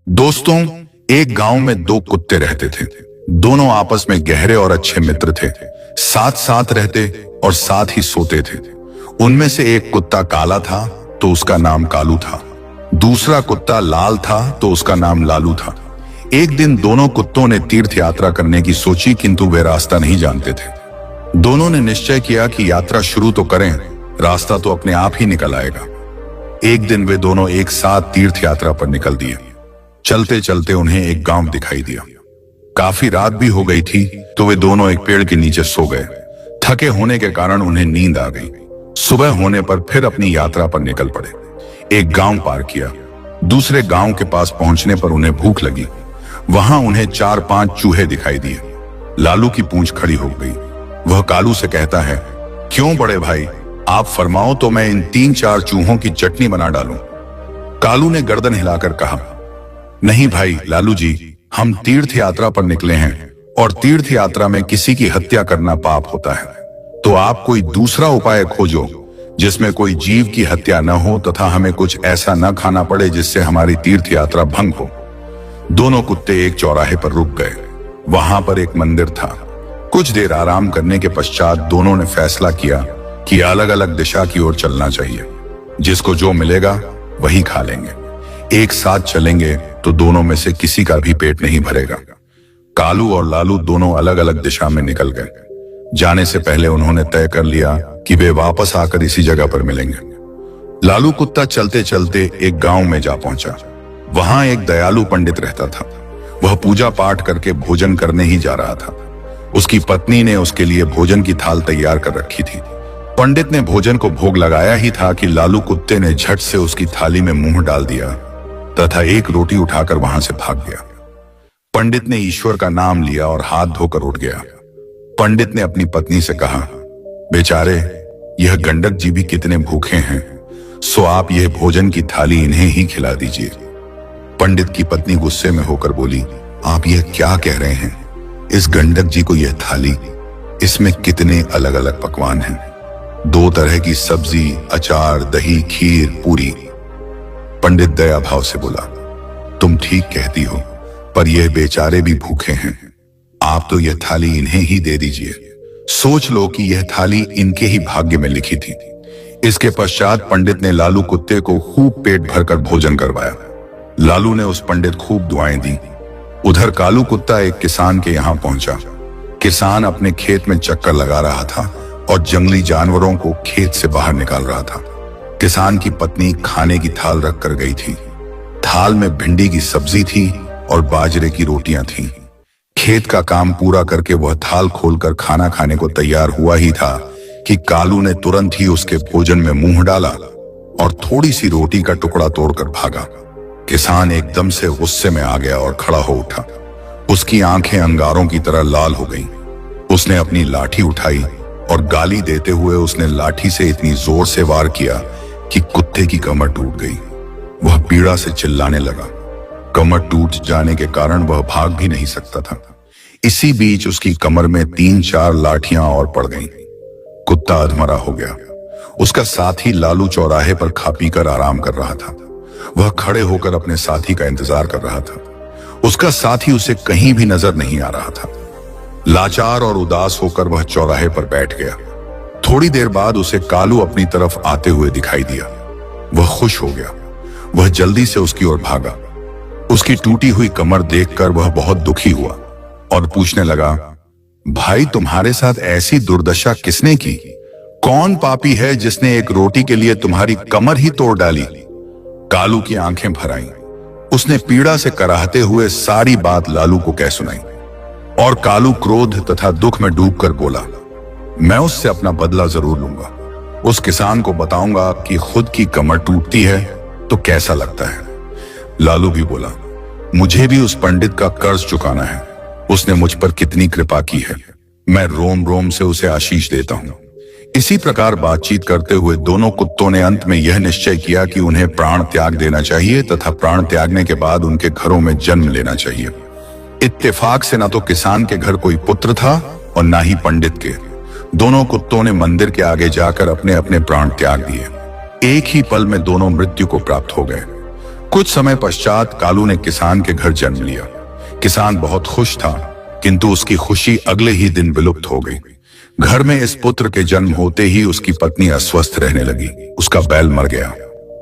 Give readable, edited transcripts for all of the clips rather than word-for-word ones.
दोस्तों, एक गांव में दो कुत्ते रहते थे। दोनों आपस में गहरे और अच्छे मित्र थे। साथ साथ रहते और साथ ही सोते थे। उनमें से एक कुत्ता काला था तो उसका नाम कालू था। दूसरा कुत्ता लाल था तो उसका नाम लालू था। एक दिन दोनों कुत्तों ने तीर्थ यात्रा करने की सोची, किंतु वे रास्ता नहीं जानते थे। दोनों ने निश्चय किया कि यात्रा शुरू तो करें, रास्ता तो अपने आप ही निकल आएगा। एक दिन वे दोनों एक साथ तीर्थ यात्रा पर निकल दिए। चलते चलते उन्हें एक गांव दिखाई दिया। काफी रात भी हो गई थी तो वे दोनों एक पेड़ के नीचे सो गए। थके होने के कारण उन्हें नींद आ गई। सुबह होने पर फिर अपनी यात्रा पर निकल पड़े। एक गांव पार किया। दूसरे गांव के पास पहुंचने पर उन्हें भूख लगी। वहां उन्हें 4-5 चूहे दिखाई दिए। लालू की पूंछ खड़ी हो गई। वह कालू से कहता है, क्यों बड़े भाई, आप फरमाओ तो मैं इन 3-4 चूहों की चटनी बना डालूं। कालू ने गर्दन हिलाकर कहा, नहीं भाई लालू जी, हम तीर्थ यात्रा पर निकले हैं और तीर्थ यात्रा में किसी की हत्या करना पाप होता है। तो आप कोई दूसरा उपाय खोजो जिसमें कोई जीव की हत्या न हो तथा हमें कुछ ऐसा न खाना पड़े जिससे हमारी तीर्थ यात्रा भंग हो। दोनों कुत्ते एक चौराहे पर रुक गए। वहां पर एक मंदिर था। कुछ देर आराम करने के पश्चात दोनों ने फैसला किया कि अलग अलग दिशा की ओर चलना चाहिए। जिसको जो मिलेगा वही खा लेंगे। एक साथ चलेंगे तो दोनों में से किसी का भी पेट नहीं भरेगा। कालू और लालू दोनों अलग अलग दिशा में निकल गए। जाने से पहले उन्होंने तय कर लिया कि वे वापस आकर इसी जगह पर मिलेंगे। लालू कुत्ता चलते चलते एक गांव में जा पहुंचा। वहां एक दयालु पंडित रहता था। वह पूजा पाठ करके भोजन करने ही जा रहा था। उसकी पत्नी ने उसके लिए भोजन की थाल तैयार कर रखी थी। पंडित ने भोजन को भोग लगाया ही था कि लालू कुत्ते ने झट से उसकी थाली में मुंह डाल दिया तथा एक रोटी उठाकर वहां से भाग गया। पंडित ने ईश्वर का नाम लिया और हाथ धोकर उठ गया। पंडित ने अपनी पत्नी से कहा, बेचारे यह गंडक जी भी कितने भूखे हैं, सो आप यह भोजन की थाली इन्हें ही खिला दीजिए। पंडित की पत्नी गुस्से में होकर बोली, आप यह क्या कह रहे हैं? इस गंडक जी को यह थाली, इसमें कितने अलग अलग पकवान हैं। 2 तरह की सब्जी, अचार, दही, खीर, पूरी। पंडित दया भाव से बोला, तुम ठीक कहती हो, पर यह बेचारे भी भूखे हैं। आप तो यह थाली इन्हें ही दे दीजिए। सोच लो कि यह थाली इनके ही भाग्य में लिखी थी। इसके पश्चात पंडित ने लालू कुत्ते को खूब पेट भरकर भोजन करवाया। लालू ने उस पंडित खूब दुआएं दी। उधर कालू कुत्ता एक किसान के यहाँ पहुंचा। किसान अपने खेत में चक्कर लगा रहा था और जंगली जानवरों को खेत से बाहर निकाल रहा था। किसान की पत्नी खाने की थाल रख कर गई थी। थाल में भिंडी की सब्जी थी और बाजरे की रोटियां थीं। खेत का काम पूरा करके वह थाल खोलकर खाना खाने को तैयार हुआ ही था कि कालू ने तुरंत ही उसके भोजन में मुंह डाला और थोड़ी सी रोटी का टुकड़ा तोड़कर भागा। किसान एकदम से गुस्से में आ गया और खड़ा हो उठा। उसकी आंखें अंगारों की तरह लाल हो गईं। उसने अपनी लाठी उठाई और गाली देते हुए उसने लाठी से इतनी जोर से वार किया कि कुत्ते की कमर टूट गई। वह पीड़ा से चिल्लाने लगा। कमर टूट जाने के कारण वह भाग भी नहीं सकता था। इसी बीच उसकी कमर में 3-4 लाठियां और पड़ गईं। कुत्ता अधमरा हो गया। उसका साथी लालू चौराहे पर खा पीकर आराम कर रहा था। वह खड़े होकर अपने साथी का इंतजार कर रहा था। उसका साथी उसे कहीं भी नजर नहीं आ रहा था। लाचार और उदास होकर वह चौराहे पर बैठ गया। थोड़ी देर बाद उसे कालू अपनी तरफ आते हुए दिखाई दिया। वह खुश हो गया। वह जल्दी से उसकी ओर भागा। उसकी टूटी हुई कमर देखकर वह बहुत दुखी हुआ और पूछने लगा, भाई तुम्हारे साथ ऐसी दुर्दशा किसने की? कौन पापी है जिसने एक रोटी के लिए तुम्हारी कमर ही तोड़ डाली? कालू की आंखें भर आईं। उसने पीड़ा से कराहते हुए सारी बात लालू को कह सुनाई और कालू क्रोध तथा दुख में डूबकर बोला, मैं उससे अपना बदला जरूर लूंगा। उस किसान को बताऊंगा कि खुद की कमर टूटती है तो कैसा लगता है। लालू भी बोला, मुझे भी उस पंडित का कर्ज चुकाना है। उसने मुझ पर कितनी कृपा की है। मैं रोम रोम से उसे आशीष देता हूं। इसी प्रकार बातचीत करते हुए दोनों कुत्तों ने अंत में यह निश्चय किया कि उन्हें प्राण त्याग देना चाहिए तथा प्राण त्यागने के बाद उनके घरों में जन्म लेना चाहिए। इत्तेफाक से न तो किसान के घर कोई पुत्र था और न ही पंडित के। दोनों कुत्तों ने मंदिर के आगे जाकर अपने अपने प्राण त्याग दिए। एक ही पल में दोनों मृत्यु को प्राप्त हो गए। कुछ समय पश्चात कालू ने किसान के घर जन्म लिया। किसान बहुत खुश था, किंतु उसकी खुशी अगले ही दिन विलुप्त हो गई। घर में इस पुत्र के जन्म होते ही उसकी पत्नी अस्वस्थ रहने लगी। उसका बैल मर गया।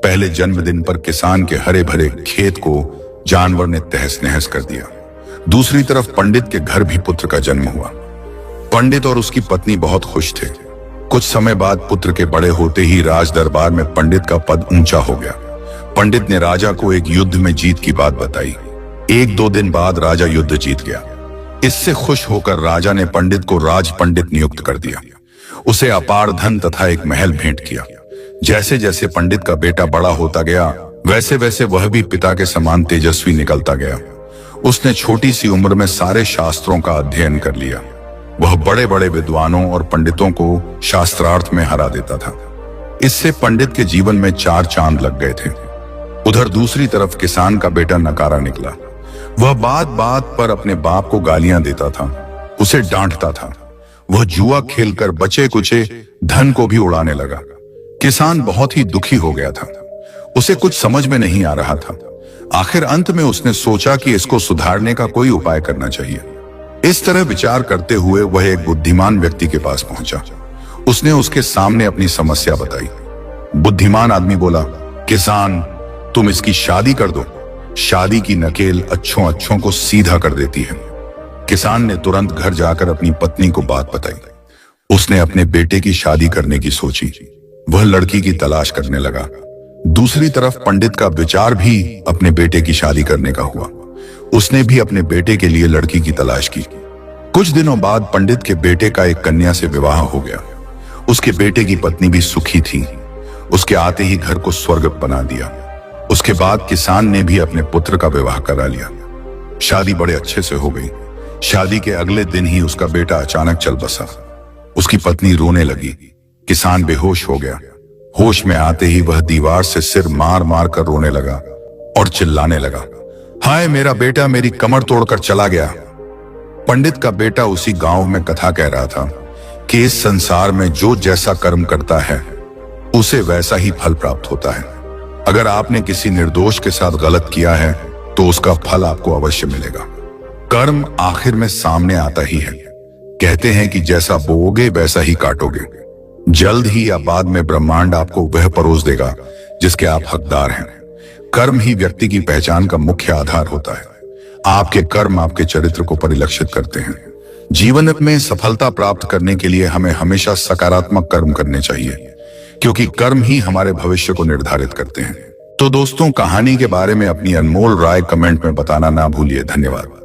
पहले जन्मदिन पर किसान के हरे भरे खेत को जानवर ने तहस नहस कर दिया। दूसरी तरफ पंडित के घर भी पुत्र का जन्म हुआ। पंडित और उसकी पत्नी बहुत खुश थे। कुछ समय बाद पुत्र के बड़े होते ही राज दरबार में पंडित का पद ऊंचा हो गया। पंडित ने राजा को एक युद्ध में जीत की बात बताई। 1-2 दिन बाद राजा युद्ध जीत गया। इससे खुश होकर राजा ने पंडित को राज पंडित नियुक्त कर दिया। उसे अपार धन तथा एक महल भेंट किया। जैसे जैसे पंडित का बेटा बड़ा होता गया, वैसे वैसे वह भी पिता के समान तेजस्वी निकलता गया। उसने छोटी सी उम्र में सारे शास्त्रों का अध्ययन कर लिया। वह बड़े बड़े विद्वानों और पंडितों को शास्त्रार्थ में हरा देता था। इससे पंडित के जीवन में 4 चांद लग गए थे। उधर दूसरी तरफ किसान का बेटा नकारा निकला। वह बात बात पर अपने बाप को गालियां देता था, उसे डांटता था। वह जुआ खेलकर बचे कुचे धन को भी उड़ाने लगा। किसान बहुत ही दुखी हो गया था। उसे कुछ समझ में नहीं आ रहा था। आखिर अंत में उसने सोचा कि इसको सुधारने का कोई उपाय करना चाहिए। इस तरह विचार करते हुए वह एक बुद्धिमान व्यक्ति के पास पहुंचा। उसने उसके सामने अपनी समस्या बताई। बुद्धिमान आदमी बोला, किसान, तुम इसकी शादी कर दो। शादी की नकेल अच्छों अच्छों को सीधा कर देती है। किसान ने तुरंत घर जाकर अपनी पत्नी को बात बताई। उसने अपने बेटे की शादी करने की सोची। वह लड़की की तलाश करने लगा। दूसरी तरफ पंडित का विचार भी अपने बेटे की शादी करने का हुआ। उसने भी अपने बेटे के लिए लड़की की तलाश की। कुछ दिनों बाद पंडित के बेटे का एक कन्या से विवाह हो गया। उसके बेटे की पत्नी भी सुखी थी। उसके आते ही घर को स्वर्ग बना दिया। उसके बाद किसान ने भी अपने पुत्र का विवाह करा लिया। शादी बड़े अच्छे से हो गई। शादी के अगले दिन ही उसका बेटा अचानक चल बसा। उसकी पत्नी रोने लगी। किसान बेहोश हो गया। होश में आते ही वह दीवार से सिर मार मार कर रोने लगा और चिल्लाने लगा, हाय मेरा बेटा मेरी कमर तोड़कर चला गया। पंडित का बेटा उसी गांव में कथा कह रहा था कि इस संसार में जो जैसा कर्म करता है उसे वैसा ही फल प्राप्त होता है। अगर आपने किसी निर्दोष के साथ गलत किया है तो उसका फल आपको अवश्य मिलेगा। कर्म आखिर में सामने आता ही है। कहते हैं कि जैसा बोओगे वैसा ही काटोगे। जल्द ही या बाद में ब्रह्मांड आपको वह परोस देगा जिसके आप हकदार हैं। कर्म ही व्यक्ति की पहचान का मुख्य आधार होता है। आपके कर्म आपके चरित्र को परिलक्षित करते हैं। जीवन में सफलता प्राप्त करने के लिए हमें हमेशा सकारात्मक कर्म करने चाहिए, क्योंकि कर्म ही हमारे भविष्य को निर्धारित करते हैं। तो दोस्तों, कहानी के बारे में अपनी अनमोल राय कमेंट में बताना ना भूलिए। धन्यवाद।